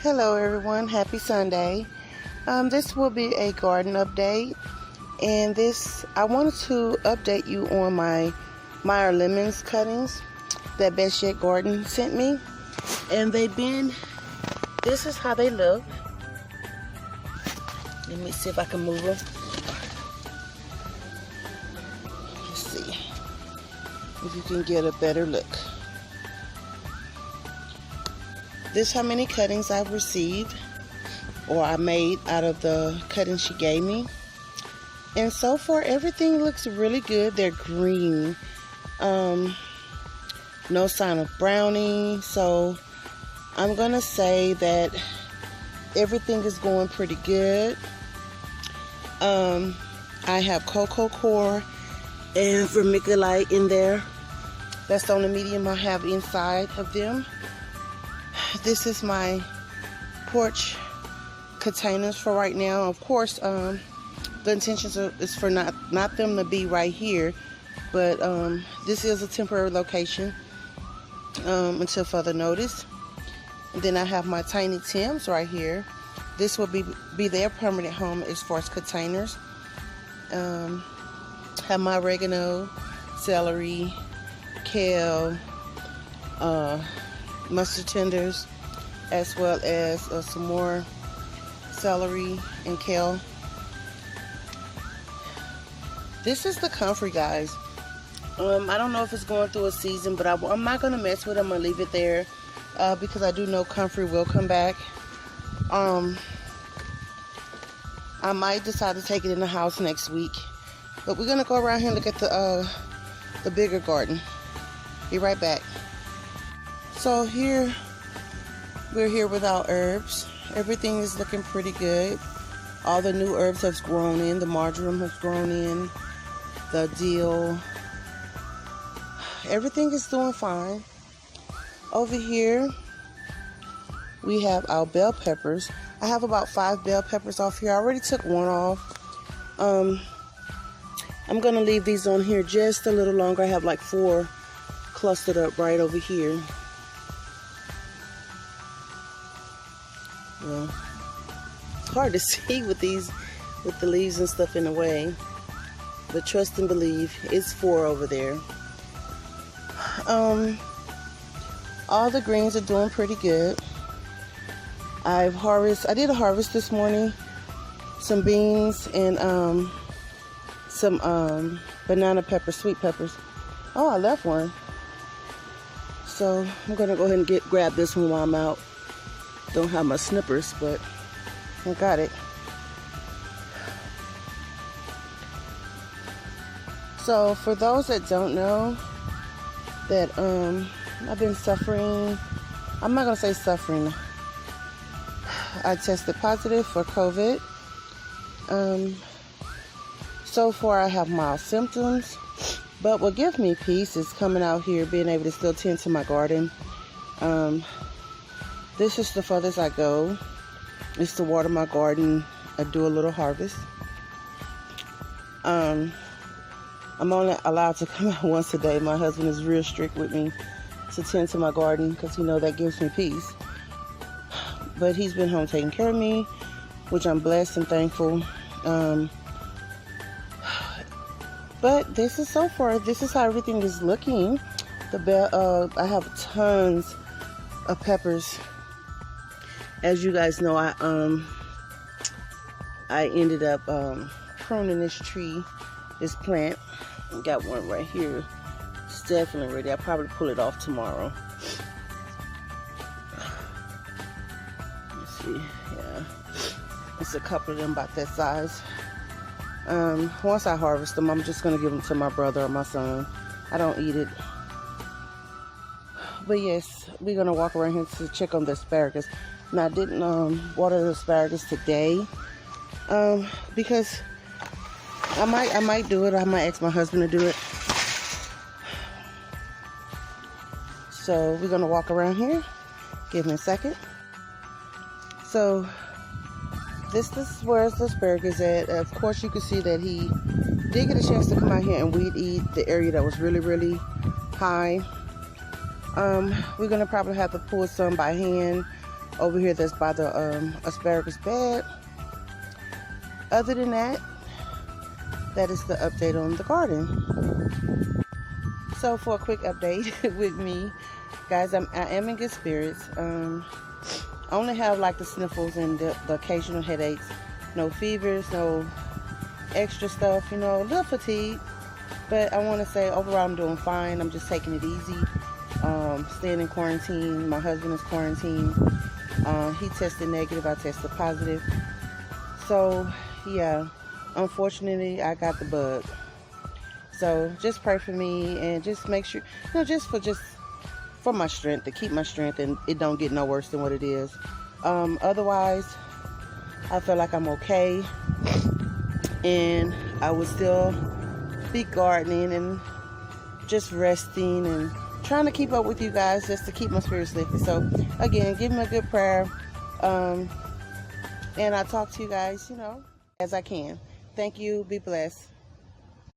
Hello everyone, happy Sunday. This will be a garden update, and I wanted to update you on my Meyer lemons cuttings that Best Yet Garden sent me. And this is how they look. Let me see if I can move them. Let's see if you can get a better look. This is how many cuttings I've received, or I made out of the cuttings she gave me. And so far everything looks really good. They're green. No sign of browning. So I'm gonna say that everything is going pretty good. I have cocoa coir and vermiculite in there. That's the only medium I have inside of them. This is my porch containers for right now. Of course, the intentions is for not them to be right here, but this is a temporary location until further notice. And then I have my tiny Tims right here. This will be their permanent home as far as containers. Have my oregano, celery, kale, mustard tenders, as well as some more celery and kale. This is the comfrey, guys. I don't know if it's going through a season, but I'm not going to mess with it. I'm going to leave it there because I do know comfrey will come back. I might decide to take it in the house next week, but we're going to go around here and look at the bigger garden. Be right back. So we're here with our herbs. Everything is looking pretty good. All the new herbs have grown in. The marjoram has grown in. The dill. Everything is doing fine. Over here, we have our bell peppers. I have about 5 bell peppers off here. I already took one off. I'm going to leave these on here just a little longer. I have like 4 clustered up right over here. Well, it's hard to see with the leaves and stuff in the way, but trust and believe, it's 4 over there. All the greens are doing pretty good. I did a harvest this morning, some beans and some banana peppers, sweet peppers. Oh, I left one. So I'm gonna go ahead and grab this one while I'm out. Don't have my snippers, but I got it. So for those that don't know, that I've been suffering, I'm not gonna say suffering. I tested positive for COVID. So far I have mild symptoms, but what gives me peace is coming out here, being able to still tend to my garden. This is the furthest I go. It's to water my garden. I do a little harvest. I'm only allowed to come out once a day. My husband is real strict with me to tend to my garden because he knows that gives me peace. But he's been home taking care of me, which I'm blessed and thankful. But this is so far, this is how everything is looking. I have tons of peppers. As you guys know, I ended up pruning this tree, this plant. Got one right here. It's definitely ready. I'll probably pull it off tomorrow. Let's see. Yeah, it's a couple of them about that size. Once I harvest them, I'm just gonna give them to my brother or my son. I don't eat it. But yes, we're gonna walk around here to check on the asparagus. Now I didn't water the asparagus today because I might do it. I might ask my husband to do it. So we're gonna walk around here. Give me a second. So this is where the asparagus at. Of course, you can see that he did get a chance to come out here and weed eat the area that was really, really high. We're gonna probably have to pull some by hand over here that's by the asparagus bed. Other than that, that is the update on the garden. So for a quick update with me, guys, I am in good spirits. I only have like the sniffles and the occasional headaches. No fevers, no extra stuff, you know, a little fatigue. But I want to say overall I'm doing fine. I'm just taking it easy. Staying in quarantine. My husband is quarantined. He tested negative. I tested positive. So yeah, unfortunately I got the bug. So just pray for me and just make sure, you know, just for my strength, to keep my strength and it don't get no worse than what it is. Otherwise, I feel like I'm okay, and I would still be gardening and just resting and trying to keep up with you guys just to keep my spirits lifted. So again, give me a good prayer, and I'll talk to you guys, you know, as I can. Thank you. Be blessed.